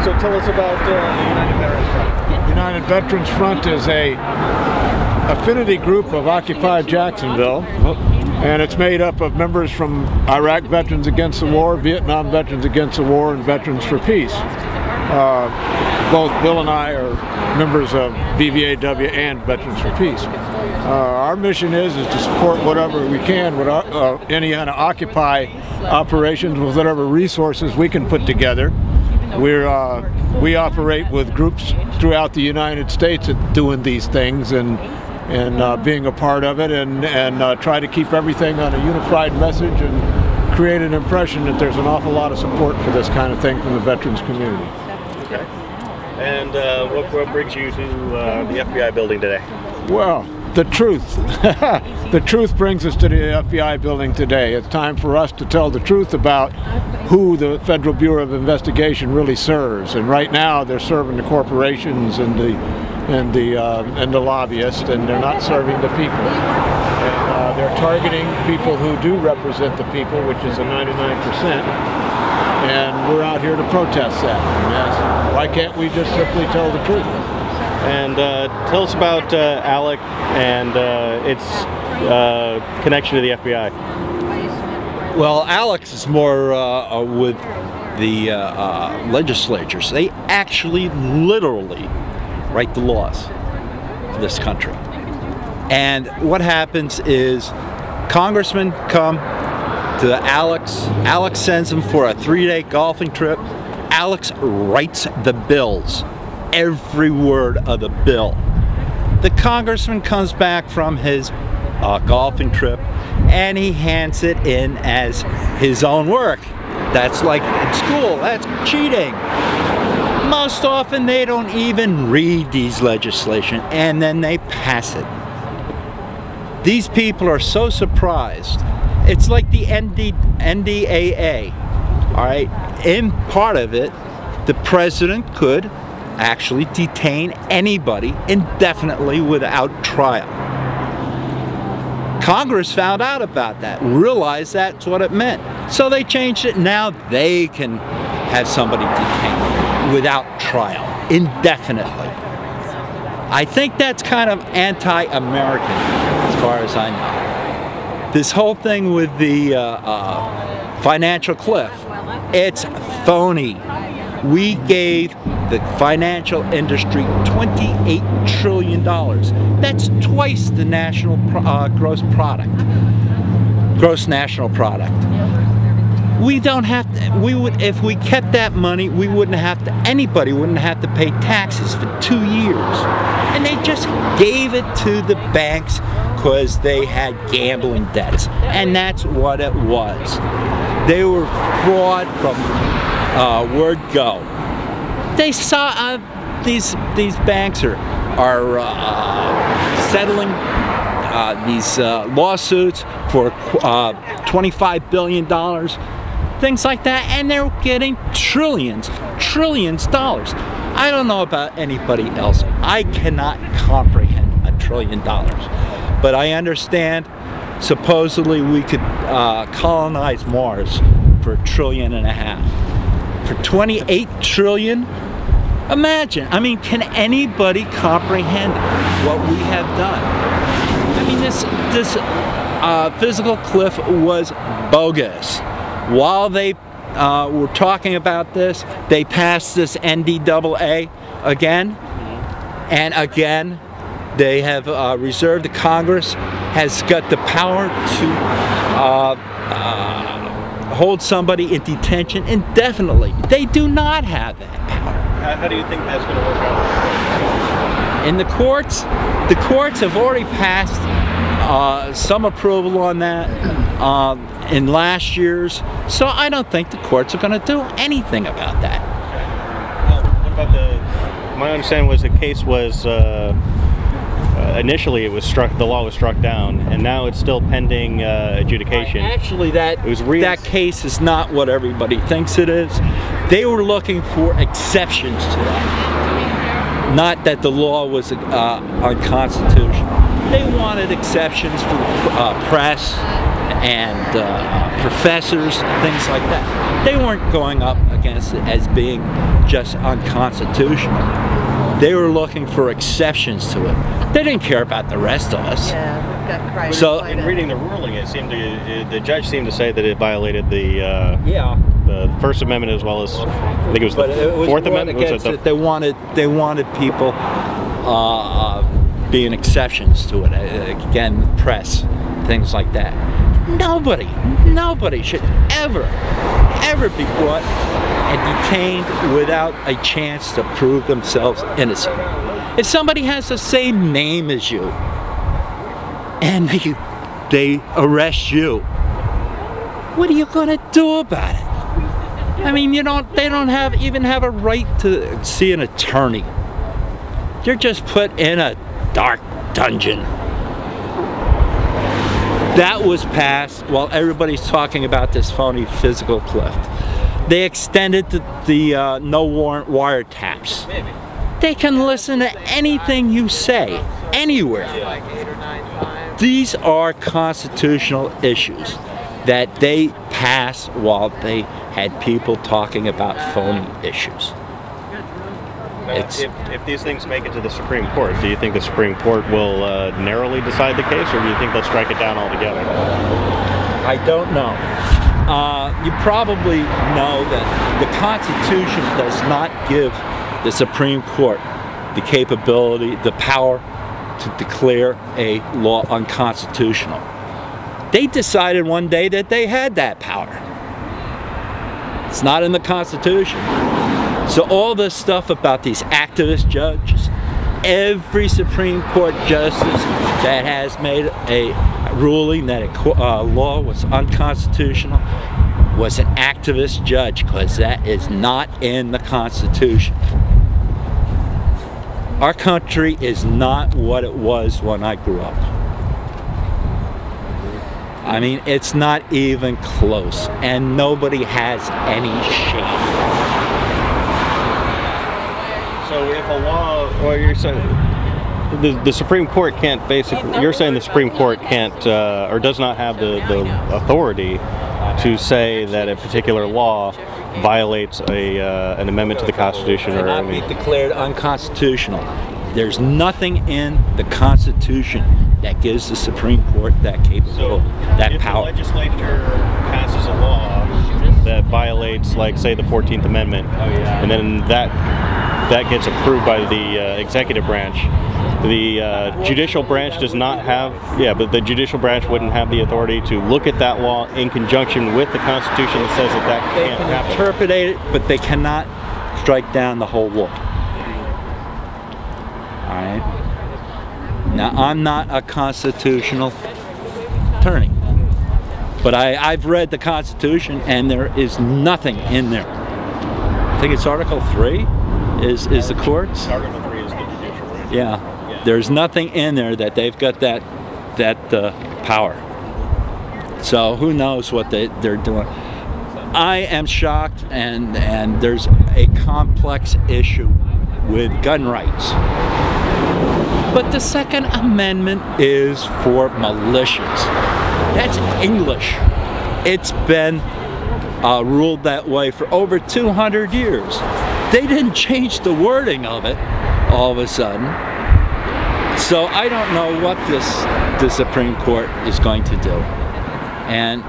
So tell us about the United Veterans Front. United Veterans Front is a affinity group of Occupied Jacksonville, and it's made up of members from Iraq Veterans Against the War, Vietnam Veterans Against the War, and Veterans for Peace. Both Bill and I are members of VVAW and Veterans for Peace. Our mission is to support whatever we can with any kind of Occupy operations with whatever resources we can put together. We operate with groups throughout the United States at doing these things and being a part of it, and try to keep everything on a unified message and create an impression that there's an awful lot of support for this kind of thing from the veterans community. Okay. And what brings you to the FBI building today? Well, the truth. The truth brings us to the FBI building today. It's time for us to tell the truth about who the Federal Bureau of Investigation really serves. And right now they're serving the corporations and the lobbyists, and they're not serving the people. And they're targeting people who do represent the people, which is a 99%. And we're out here to protest that. And ask, why can't we just simply tell the truth? And tell us about ALEC and its connection to the FBI. Well, ALEC is more with the legislatures. They actually literally write the laws for this country. And what happens is congressmen come to the ALEC sends them for a 3-day golfing trip. ALEC writes the bills. Every word of the bill. The congressman comes back from his golfing trip and he hands it in as his own work. That's like in school, that's cheating. Most often they don't even read these legislation and then they pass it. These people are so surprised. It's like the NDAA, all right? In part of it, the president could actually detain anybody indefinitely without trial. Congress found out about that, realized that's what it meant. So they changed it. Now they can have somebody detained without trial, indefinitely. I think that's kind of anti-American as far as I know. This whole thing with the financial cliff, it's phony. We gave the financial industry $28 trillion. That's twice the national gross national product. We don't have to, if we kept that money, we wouldn't have to, anybody wouldn't have to pay taxes for 2 years. And they just gave it to the banks because they had gambling debts. And that's what it was. They were fraud from word go. They saw these banks are settling these lawsuits for $25 billion, things like that, and they're getting trillions of dollars. I don't know about anybody else. I cannot comprehend $1 trillion, but I understand supposedly we could colonize Mars for $1.5 trillion. For 28 trillion? Imagine, I mean, can anybody comprehend what we have done? I mean, this physical cliff was bogus. While they were talking about this, they passed this NDAA again, and again, they have reserved, the Congress has got the power to hold somebody in detention indefinitely. They do not have that power. How do you think that's going to work out? In the courts have already passed some approval on that in last year's, so I don't think the courts are going to do anything about that. What about my understanding was the case was initially it was the law was struck down, and now it's still pending adjudication. Actually, that case is not what everybody thinks it is. They were looking for exceptions to that, not that the law was unconstitutional. They wanted exceptions for the press and professors and things like that. They weren't going up against it as being just unconstitutional. They were looking for exceptions to it. They didn't care about the rest of us. Yeah, so in reading the ruling, it seemed to the judge seemed to say that it violated the the First Amendment as well as I think it was the Fourth Amendment. They wanted people being exceptions to it. Again, the press, things like that. Nobody should ever be brought and detained without a chance to prove themselves innocent. If somebody has the same name as you and they arrest you, what are you gonna do about it? I mean, they don't even have a right to see an attorney. You're just put in a dark dungeon. That was passed while everybody's talking about this phony physical cliff. They extended the no warrant wiretaps. They can listen to anything you say, anywhere. These are constitutional issues that they passed while they had people talking about phony issues. If these things make it to the Supreme Court, do you think the Supreme Court will narrowly decide the case, or do you think they'll strike it down altogether? I don't know. You probably know that the Constitution does not give the Supreme Court the capability, the power to declare a law unconstitutional. They decided one day that they had that power. It's not in the Constitution. So all this stuff about these activist judges, every Supreme Court justice that has made a ruling that a law was unconstitutional was an activist judge, because that is not in the Constitution. Our country is not what it was when I grew up. I mean, it's not even close, and nobody has any shame. So if a law, well, you're saying the Supreme Court can't basically, you're saying the Supreme Court can't or does not have the authority to say that a particular law violates an amendment to the Constitution, or cannot be declared unconstitutional. There's nothing in the Constitution that gives the Supreme Court that capability, that power. If the legislature passes a law that violates, like, say, the 14th Amendment, and then that gets approved by the executive branch, the judicial branch does not have, but the judicial branch wouldn't have the authority to look at that law in conjunction with the Constitution that says that can't happen. They can interpret it, but they cannot strike down the whole law. All right. Now, I'm not a constitutional attorney, but I've read the Constitution, and there is nothing in there. I think it's Article 3 is the courts. Article 3 is the judicial branch. Yeah. There's nothing in there that they've got that power. So who knows what they're doing. I am shocked, and there's a complex issue with gun rights. But the Second Amendment is for militias. That's English. It's been ruled that way for over 200 years. They didn't change the wording of it all of a sudden. So I don't know what the Supreme Court is going to do. And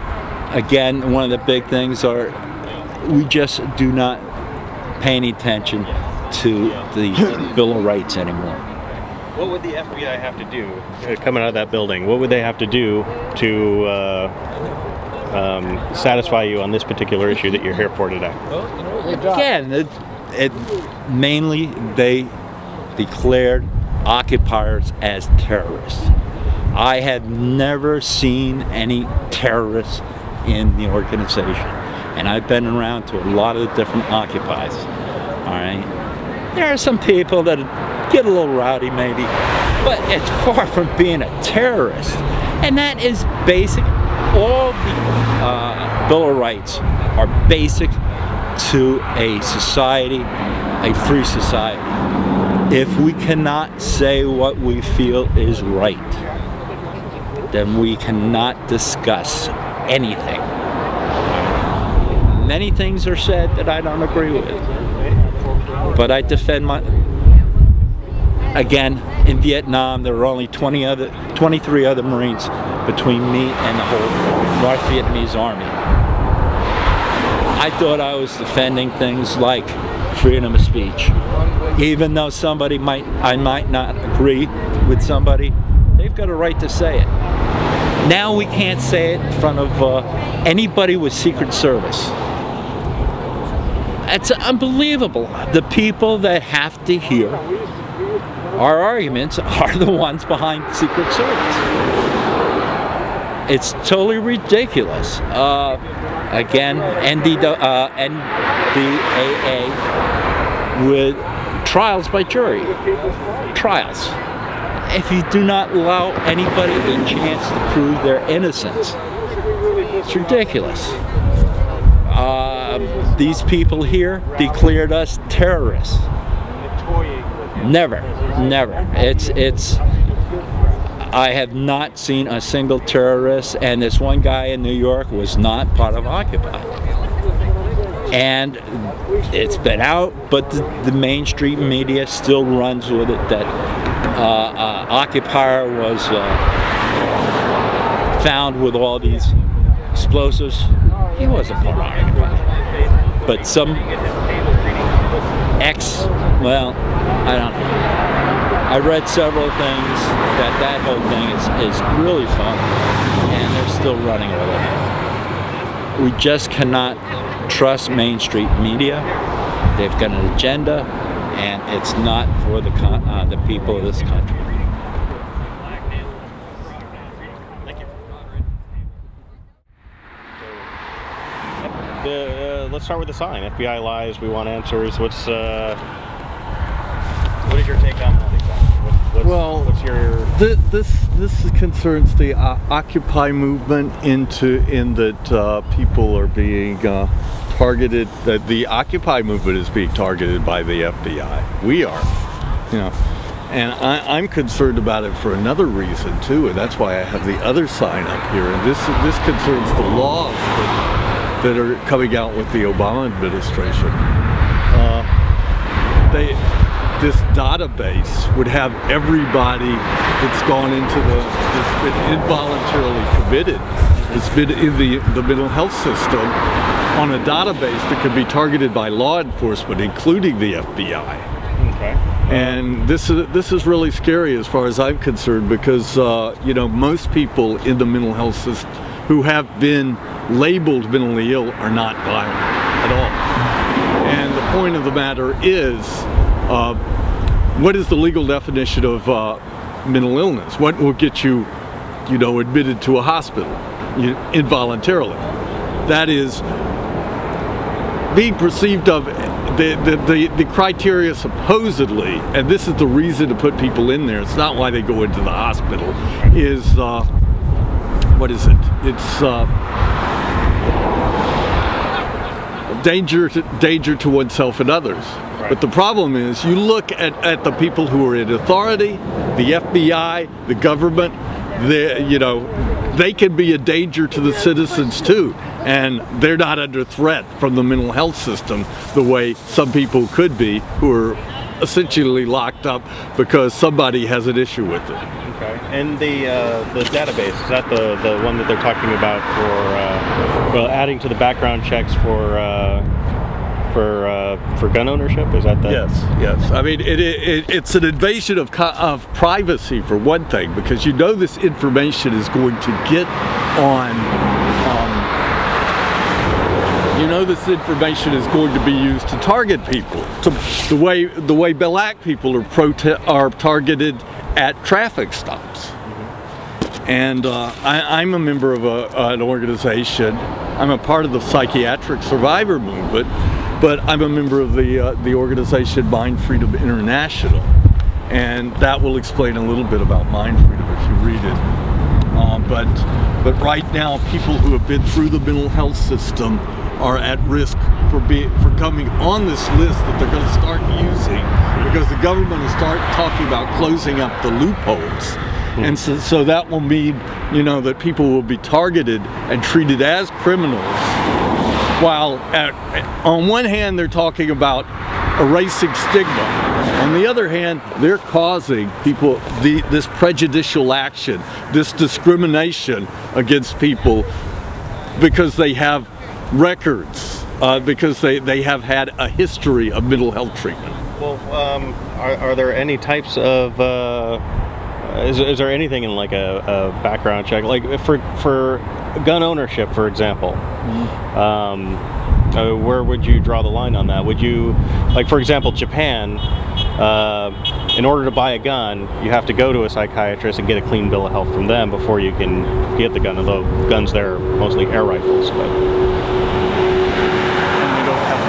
again, one of the big things are we just do not pay any attention to the Bill of Rights anymore. What would the FBI have to do coming out of that building? What would they have to do to satisfy you on this particular issue that you're here for today? Again, mainly they declared occupiers as terrorists. I have never seen any terrorists in the organization, and I've been around to a lot of the different occupiers. All right, there are some people that get a little rowdy maybe, but it's far from being a terrorist. And that is basic. All the Bill of Rights are basic to a society, a free society. If we cannot say what we feel is right, then we cannot discuss anything. many things are said that I don't agree with. But I defend my... Again, in Vietnam, there were only 23 other Marines between me and the whole North Vietnamese army. I thought I was defending things like freedom of speech. Even though I might not agree with somebody, they've got a right to say it. Now we can't say it in front of anybody with Secret Service. It's unbelievable. The people that have to hear our arguments are the ones behind Secret Service. It's totally ridiculous. Again, NDAA with trials by jury. Trials. If you do not allow anybody a chance to prove their innocence, it's ridiculous. These people here declared us terrorists. Never, never. I have not seen a single terrorist, and this one guy in New York was not part of Occupy. And it's been out, but the mainstream media still runs with it that Occupier was found with all these explosives. He wasn't part of Occupy. But some well, I don't know. I read several things that whole thing is really fun, and they're still running with it. We just cannot trust mainstream media. They've got an agenda, and it's not for the people of this country. Thank you. Let's start with the sign. FBI lies. We want answers. What is your take on that? What's your... This concerns the Occupy movement in that people are being targeted. That the Occupy movement is being targeted by the FBI. We are, and I'm concerned about it for another reason too, and that's why I have the other sign up here. And this concerns the laws that are coming out with the Obama administration. This database would have everybody that's gone into that's been involuntarily committed, that's been in the mental health system, on a database that could be targeted by law enforcement, including the FBI. Okay. And this is really scary as far as I'm concerned, because most people in the mental health system who have been labeled mentally ill are not violent at all. And the point of the matter is, what is the legal definition of mental illness? What will get you, admitted to a hospital involuntarily? That is being perceived of the criteria supposedly, and this is the reason to put people in there. It's not why they go into the hospital. Is what is it? It's danger to oneself and others. But the problem is, you look at the people who are in authority, the FBI, the government, they can be a danger to the citizens too, and they're not under threat from the mental health system the way some people could be, who are essentially locked up because somebody has an issue with it. Okay. And the database, is that the one that they're talking about for adding to the background checks for gun ownership? Is that the... Yes. I mean, it's an invasion of privacy for one thing, because this information is going to get on. This information is going to be used to target people. The way black people are targeted at traffic stops. And I'm a member of an organization. I'm a part of the psychiatric survivor movement, but I'm a member of the organization Mind Freedom International, and that will explain a little bit about mind freedom if you read it. But right now, people who have been through the mental health system are at risk for coming on this list that they're going to start using, because the government will start talking about closing up the loopholes. And so that will mean, that people will be targeted and treated as criminals while on one hand they're talking about erasing stigma. On the other hand, they're causing people this prejudicial action, this discrimination against people because they have records, because they have had a history of mental health treatment. Well, are there any types of, is there anything in like a background check, like for gun ownership, for example? Where would you draw the line on that? Would you, like for example, Japan, in order to buy a gun, you have to go to a psychiatrist and get a clean bill of health from them before you can get the gun, although guns there are mostly air rifles. But. And we don't have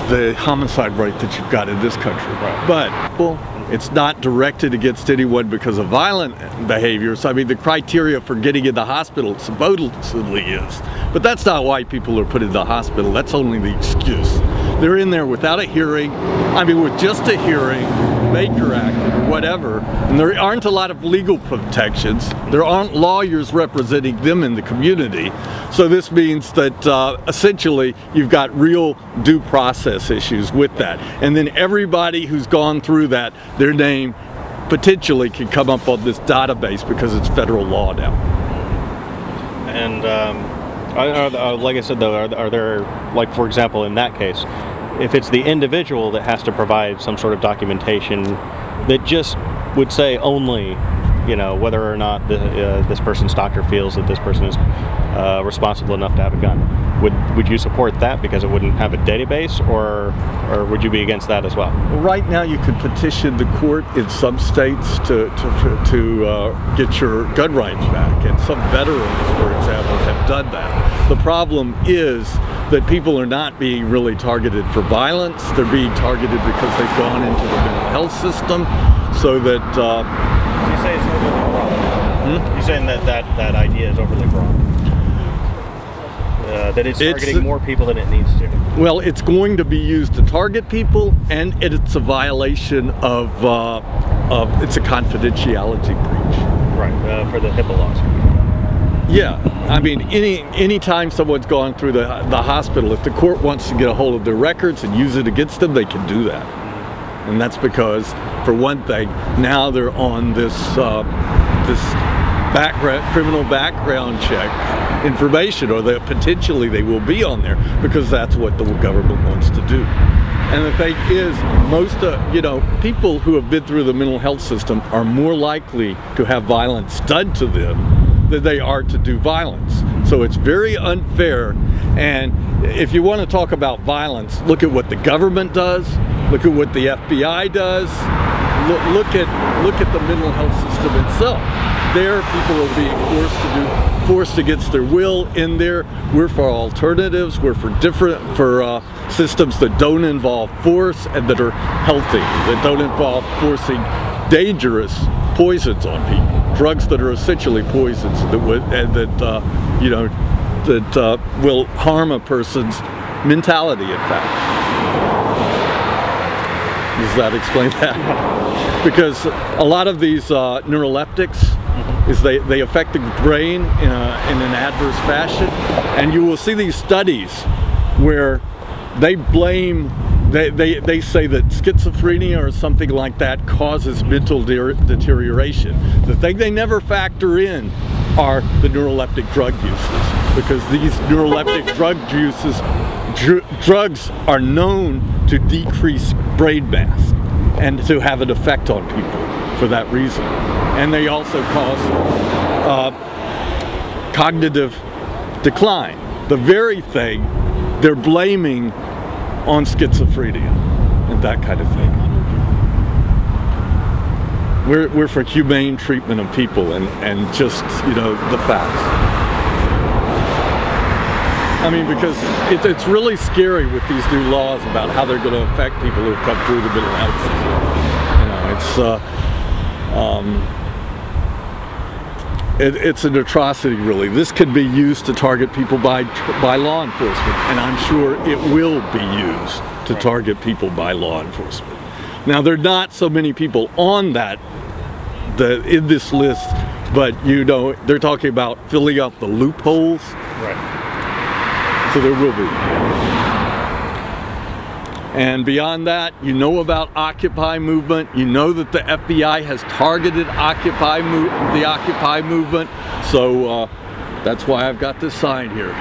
the homicide rate that you've got in this country. Right. But, well, it's not directed against anyone because of violent behaviors. I mean, the criteria for getting in the hospital supposedly is. But that's not why people are put in the hospital. That's only the excuse. They're in there without a hearing. I mean, with just a hearing, Baker Act or whatever. And there aren't a lot of legal protections. There aren't lawyers representing them in the community. So this means that essentially you've got real due process issues with that. And then everybody who's gone through that, their name potentially can come up on this database because it's federal law now. And like I said though, are there, like for example in that case, if it's the individual that has to provide some sort of documentation that just would say only, you know, whether or not this person's doctor feels that this person is responsible enough to have a gun, would you support that because it wouldn't have a database, or would you be against that as well? Well, right now you could petition the court in some states to get your gun rights back, and some veterans, for example, have done that. The problem is that people are not being really targeted for violence. They're being targeted because they've gone into the mental health system, so that... You say it's overly broad. You're saying that idea is overly broad? That it's targeting more people than it needs to? Well, it's going to be used to target people, and it's a violation of it's a confidentiality breach. Right, for the HIPAA laws. Yeah, I mean, anytime someone's gone through the hospital, if the court wants to get a hold of their records and use it against them, they can do that. And that's because, for one thing, now they're on this criminal background check information, or potentially they will be on there because that's what the government wants to do. And the thing is, most people who have been through the mental health system are more likely to have violence done to them than they are to do violence. So it's very unfair. And if you want to talk about violence, look at what the government does, look at what the FBI does, look at the mental health system itself. There, people are being forced against their will in there. We're for alternatives. We're for systems that don't involve force and that are healthy, that don't involve forcing dangerous poisons on people, drugs that are essentially poisons that will harm a person's mentality. In fact, does that explain that? Because a lot of these neuroleptics is they affect the brain in an adverse fashion, and you will see these studies where they blame, they say that schizophrenia or something like that causes mental deterioration. The thing they never factor in are the neuroleptic drug uses, because these neuroleptic drug uses, drugs are known to decrease brain mass and to have an effect on people for that reason. And they also cause cognitive decline, the very thing they're blaming on schizophrenia and that kind of thing. We're for humane treatment of people and just, the facts. I mean, because it's really scary with these new laws about how they're going to affect people who've come through the mental health system. It's an atrocity, really. This could be used to target people by law enforcement, and I'm sure it will be used to target people by law enforcement. Now, there are not so many people on in this list, but they're talking about filling out the loopholes. Right. So there will be. And beyond that, you know about Occupy movement. You know that the FBI has targeted the Occupy movement. So that's why I've got this sign here.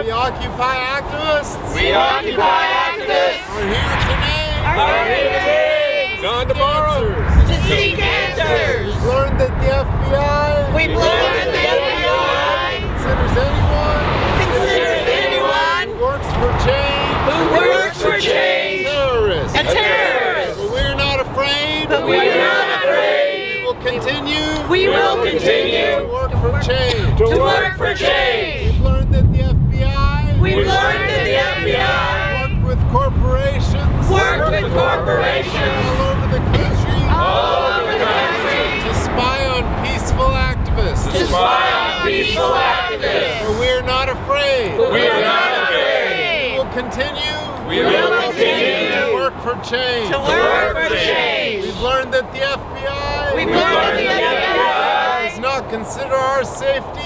We Occupy activists. We Occupy activists. Are here today. Gone tomorrow. To seek answers. We've learned that the FBI. We've learned that the FBI considers anyone who works for change. Terrorist. A terrorist. But we're not afraid. We will continue. To work for change. We've learned that the FBI. work with corporations. All over the country. To spy on peaceful activists. But we're not afraid. We will continue. To work for change. We've learned that the FBI. Does not consider our safety.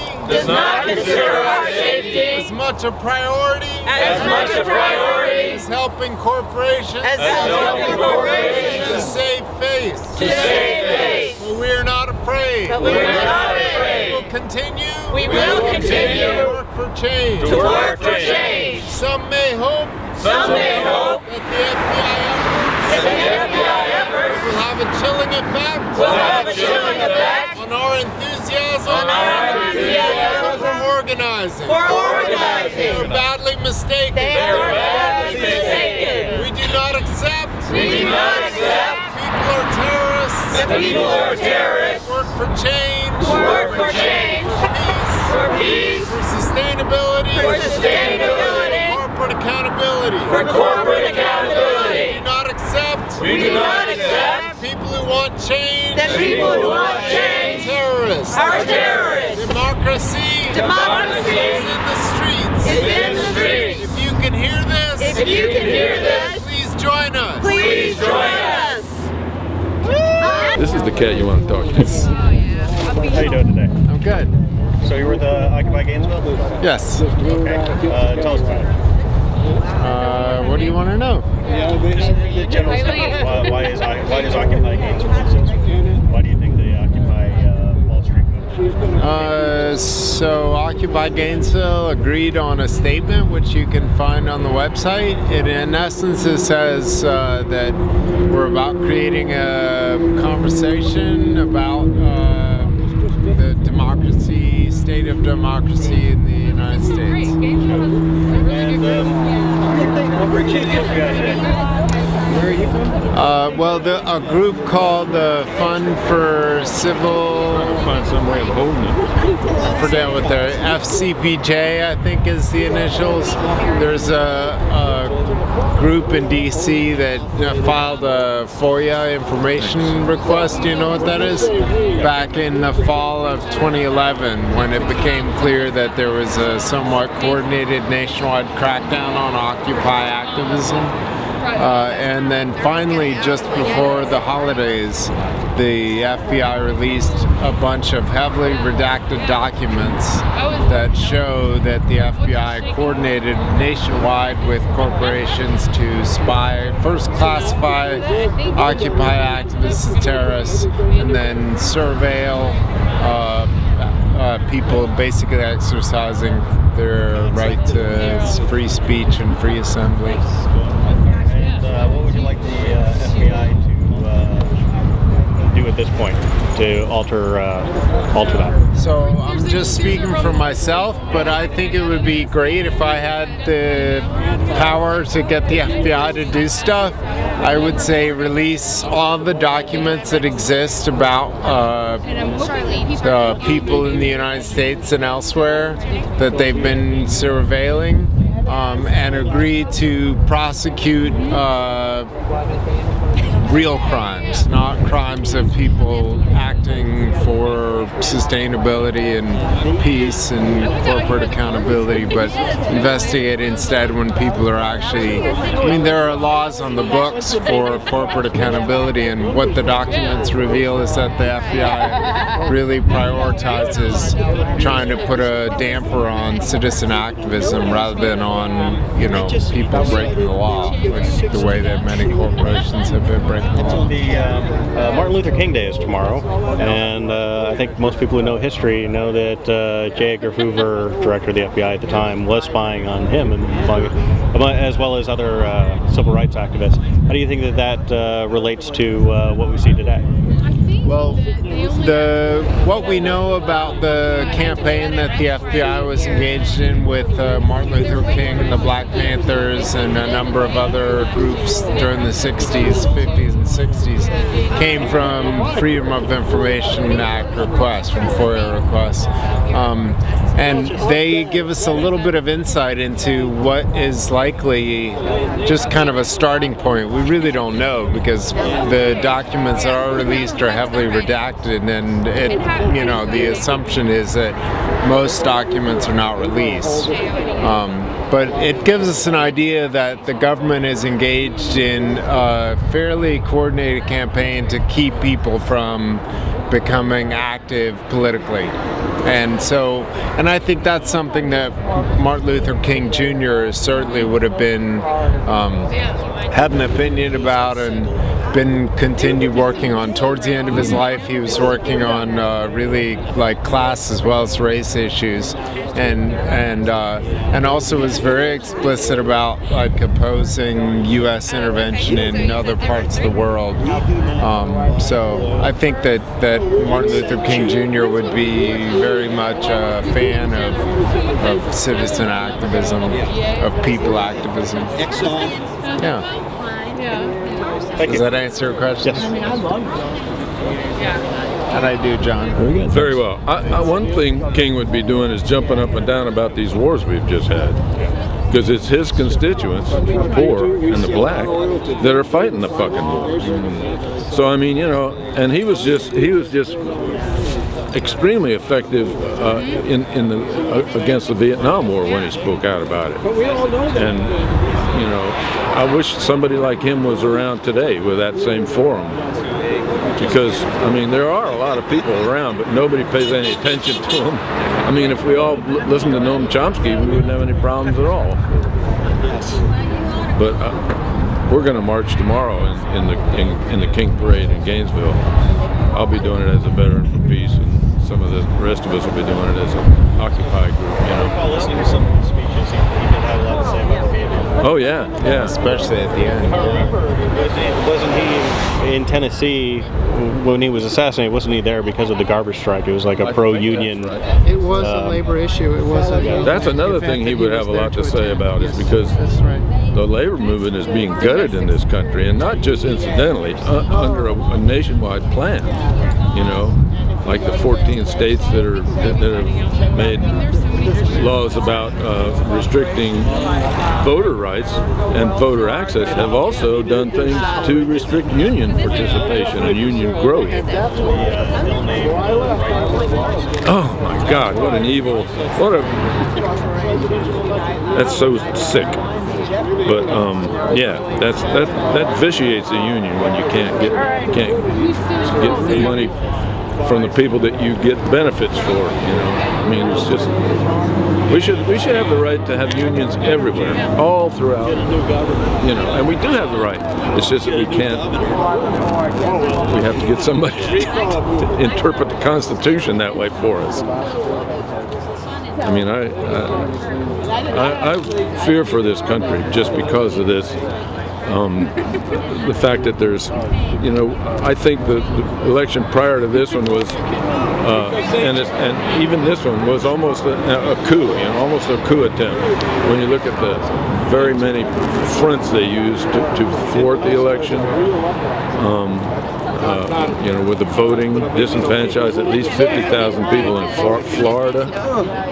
As much a priority. As helping corporations. To save face. But we're not afraid. We will continue. To work for change. Some may hope. That the FBI efforts will have a chilling effect on our enthusiasm for organizing. They are badly mistaken. We do not accept. People are terrorists. Work for change. For peace. For sustainability. For corporate accountability. We do not accept people who want change. Terrorists. Democracy is in the streets. If you can hear this, please join us. This is the cat you want to talk to. How you doing today? I'm good. So you're with Occupy Gainesville? Yes. Okay. Tell us about it. What do you want to know? The general stuff. Why does Occupy Gainesville exist? Why do you think they occupy Wall Street movement? So Occupy Gainesville agreed on a statement which you can find on the website. In essence, it says that we're about creating a conversation about the state of democracy in the United States. And what brings you to the FBI today? Where are you from? Well, a group called the Fund for Civil. Find some way of holding it. I forget what their FCPJ, I think, is the initials. There's a group in D.C. that filed a FOIA information request. Do you know what that is? Back in the fall of 2011, when it became clear that there was a somewhat coordinated nationwide crackdown on Occupy activism. And then finally, just before the holidays, the FBI released a bunch of heavily redacted documents that show that the FBI coordinated nationwide with corporations to spy, first classify Occupy activists as terrorists, and then surveil people basically exercising their right to free speech and free assembly. What would you like the FBI do at this point to alter that? So I'm just speaking for myself, but I think it would be great if I had the power to get the FBI to do stuff. I would say release all the documents that exist about the people in the United States and elsewhere that they've been surveilling, and agree to prosecute real crimes, not crimes of people acting for sustainability and peace and corporate accountability, but investigate instead when people are actually, I mean, there are laws on the books for corporate accountability, and what the documents reveal is that the FBI really prioritizes trying to put a damper on citizen activism rather than on, you know, people breaking the law, which the way that many corporations have been breaking the law. Martin Luther King Day is tomorrow, and I think most people who know history know that J. Edgar Hoover, director of the FBI at the time, was spying on him, and as well as other civil rights activists. How do you think that relates to what we see today? Well, what we know about the campaign that the FBI was engaged in with Martin Luther King and the Black Panthers and a number of other groups during the 60s, 50s, and 60s came from Freedom of Information Act requests, from FOIA requests. And they give us a little bit of insight into what is likely just kind of a starting point. We really don't know, because the documents that are released are heavily redacted, and you know, the assumption is that most documents are not released. But it gives us an idea that the government is engaged in a fairly coordinated campaign to keep people from becoming active politically. And so, and I think that's something that Martin Luther King Jr. certainly would have been, had an opinion about and been continued working on. Towards the end of his life, he was working on really like class as well as race issues, and also was very explicit about like opposing U.S. intervention in other parts of the world. So I think that Martin Luther King Jr. would be very much a fan of citizen activism, of people activism. Yeah. Thank you. Does that answer your question? Yes. How'd I do, John? Very well. One thing King would be doing is jumping up and down about these wars we've just had. Because it's his constituents, the poor and the black, that are fighting the fucking wars. So I mean, you know, and he was just extremely effective against the Vietnam War when he spoke out about it. And you know, I wish somebody like him was around today with that same forum. Because, I mean, there are a lot of people around, but nobody pays any attention to them. I mean, if we all listened to Noam Chomsky, we wouldn't have any problems at all. But we're going to march tomorrow in the King Parade in Gainesville. I'll be doing it as a veteran for peace, and some of the rest of us will be doing it as an Occupy group. You know. While listening to some of the speeches, he did have a lot to say about the Vietnam. Oh yeah, yeah. Especially at the end. If I remember, wasn't he in Tennessee when he was assassinated? Wasn't he there because of the garbage strike? It was like a pro-union. Right. It was a labor issue. It was a. That's another thing he would have a lot to say about, is because the labor movement is being gutted in this country, and not just incidentally, under a nationwide plan. You know, like the 14 states that have made laws about restricting voter rights and voter access, have also done things to restrict union participation and union growth. Oh my God, what an evil, that's so sick. But yeah, that vitiates the union when you can't get money from the people that you get benefits for. You know, I mean, it's just we should have the right to have unions everywhere, all throughout. You know, and we do have the right. It's just that we can't. We have to get somebody to interpret the Constitution that way for us. I mean, I fear for this country just because of this the fact that there's, you know, I think the election prior to this one was, and even this one was almost a coup, you know, almost a coup attempt. When you look at the very many fronts they used to thwart the election. You know, with the voting, disenfranchised at least 50,000 people in Florida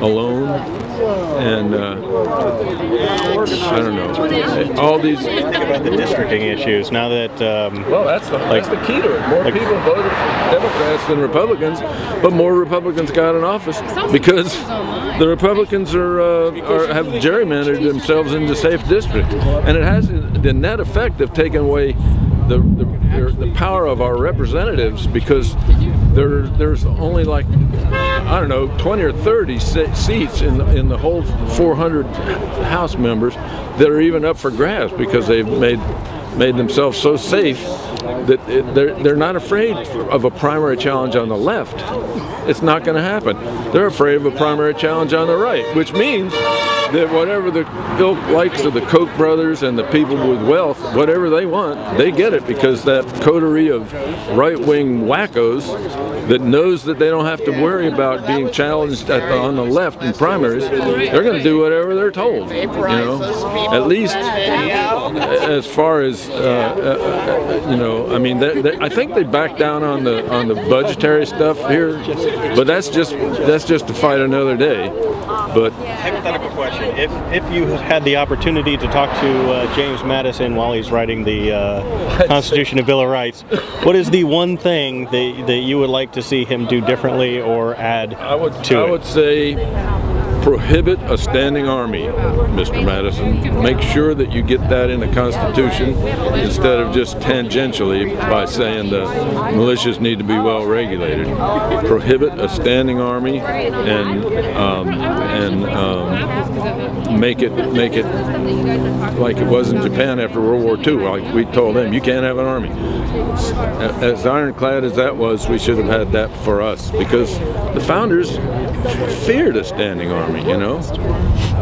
alone, and I don't know, all these. Think about the districting issues now that. Well, that's the key to it. More people voted for Democrats than Republicans, but more Republicans got in office because the Republicans have gerrymandered themselves into safe districts, and it has the net effect of taking away the power of our representatives, because there's only like, I don't know, 20 or 30 seats in the whole 400 House members that are even up for grabs, because they've made themselves so safe that they're not afraid of a primary challenge on the left. It's not going to happen. They're afraid of a primary challenge on the right, which means that whatever the ilk likes of the Koch brothers and the people with wealth, whatever they want, they get it, because that coterie of right-wing wackos that knows that they don't have to worry about being challenged on the left in primaries, they're going to do whatever they're told, you know, at least as far as, you know, I mean, I think they backed down on the budgetary stuff here, but that's just to fight another day. But hypothetical question: if you had the opportunity to talk to James Madison while he's writing the Constitution and Bill of Rights, what is the one thing that you would like to see him do differently or add to it? I would say prohibit a standing army, Mr. Madison. Make sure that you get that in the Constitution instead of just tangentially by saying the militias need to be well regulated. Prohibit a standing army and make it like it was in Japan after World War II. Like we told them, you can't have an army. As ironclad as that was, we should have had that for us, because the founders feared a standing army, you know,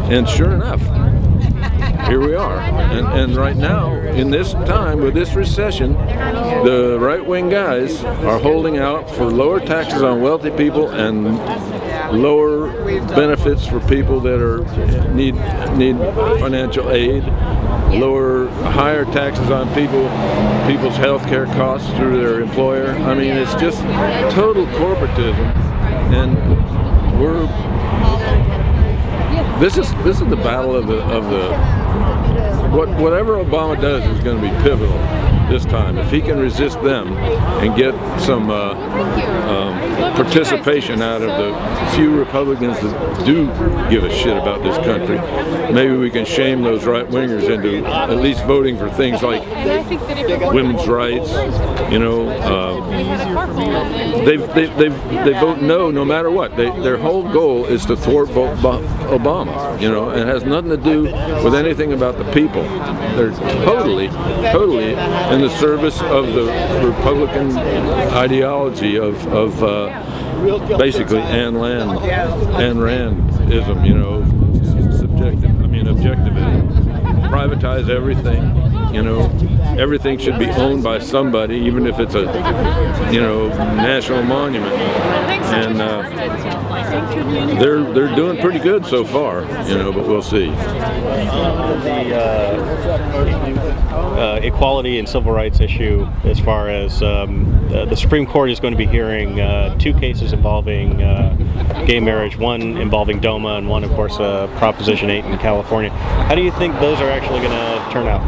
and sure enough, here we are. And right now, in this time, with this recession, the right-wing guys are holding out for lower taxes on wealthy people and lower benefits for people that need financial aid, higher taxes on people's health care costs through their employer. I mean, it's just total corporatism, and this is the battle of the whatever Obama does is going to be pivotal this time. If he can resist them and get some participation out of the few Republicans that do give a shit about this country, maybe we can shame those right-wingers into at least voting for things like women's rights. You know, they vote no matter what. Their whole goal is to thwart Obama. You know, and it has nothing to do with anything about the people. They're totally in the service of the Republican ideology of basically Ayn Randism, you know, objectivism. Privatize everything, you know, everything should be owned by somebody, even if it's a, you know, national monument. And they're doing pretty good so far, you know, but we'll see. The equality and civil rights issue, as far as the Supreme Court is going to be hearing 2 cases involving gay marriage, one involving DOMA and one, of course, Proposition 8 in California. How do you think those are actually going to turn out?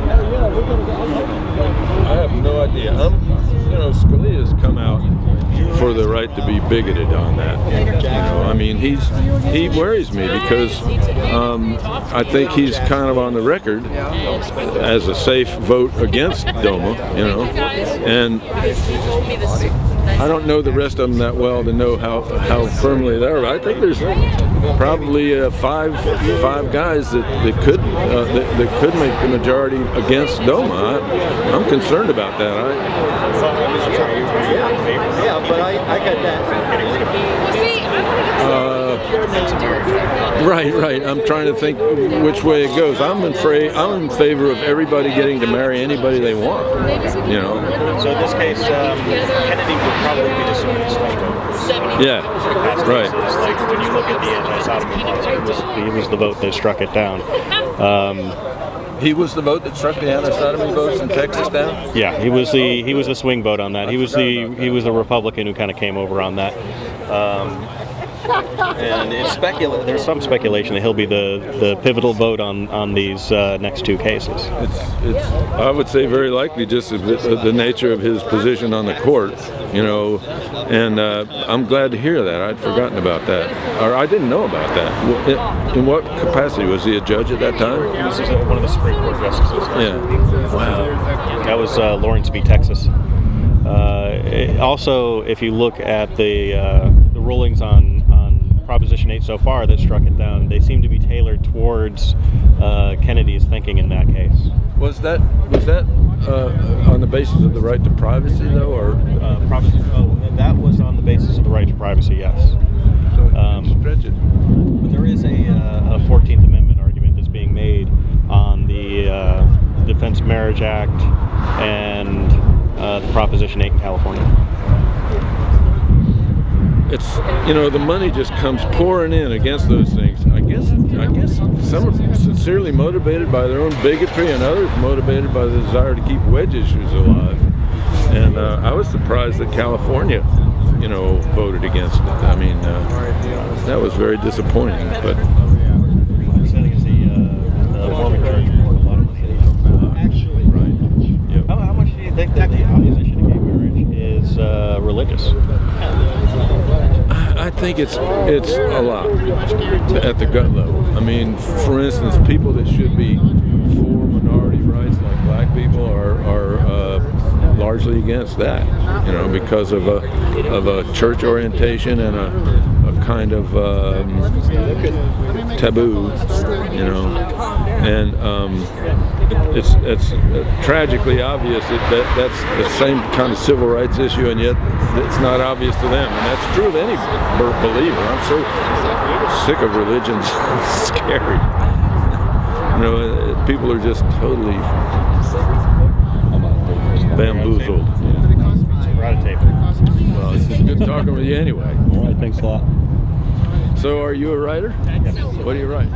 I have no idea. You know, Scalia's come out for the right to be bigoted on that. You know, I mean, he worries me because I think he's kind of on the record as a safe vote against DOMA, you know, and I don't know the rest of them that well to know how firmly they are. I think there's probably five guys that could make the majority against DOMA. I'm concerned about that. Yeah, but I got that. Right. I'm trying to think which way it goes. I'm in favor of everybody getting to marry anybody they want. You know. So in this case, Kennedy would probably be the soonest swing vote. Yeah. Right. Like when you look at the anti-sodomy laws, he was the vote that struck it down. He was the vote that struck the anti-sodomy votes in Texas down. Yeah, he was the swing vote on that. He was the Republican who kind of came over on that. And it's there's some speculation that he'll be the pivotal vote on these next two cases. It's I would say very likely just the nature of his position on the court, you know, and I'm glad to hear that. I'd forgotten about that, or I didn't know about that. In what capacity? Was he a judge at that time? He was one of the Supreme Court justices. Yeah. Wow. That was Lawrence v. Texas. Also, if you look at the rulings on Proposition 8 so far that struck it down, they seem to be tailored towards Kennedy's thinking in that case. Was that on the basis of the right to privacy, though, or that was on the basis of the right to privacy? Yes. So stretch it. But there is a 14th Amendment argument that's being made on the Defense of Marriage Act and the Proposition 8 in California. It's, you know, the money just comes pouring in against those things. I guess some are sincerely motivated by their own bigotry, and others motivated by the desire to keep wedge issues alive. And I was surprised that California, you know, voted against it. I mean, that was very disappointing. But how much do you think that the opposition to gay marriage is religious? I think it's a lot at the gut level. I mean, for instance, people that should be for minority rights, like black people, are largely against that. You know, because of a church orientation and a kind of taboo. You know, and it's tragically obvious that that's the same kind of civil rights issue, and yet it's not obvious to them. And that's true of any believer. I'm so sick of religion. It's scary. You know, people are just totally bamboozled. We're out of tape. Well, it's good talking with you anyway. All right, thanks a lot. So, are you a writer? Yes. What do you write?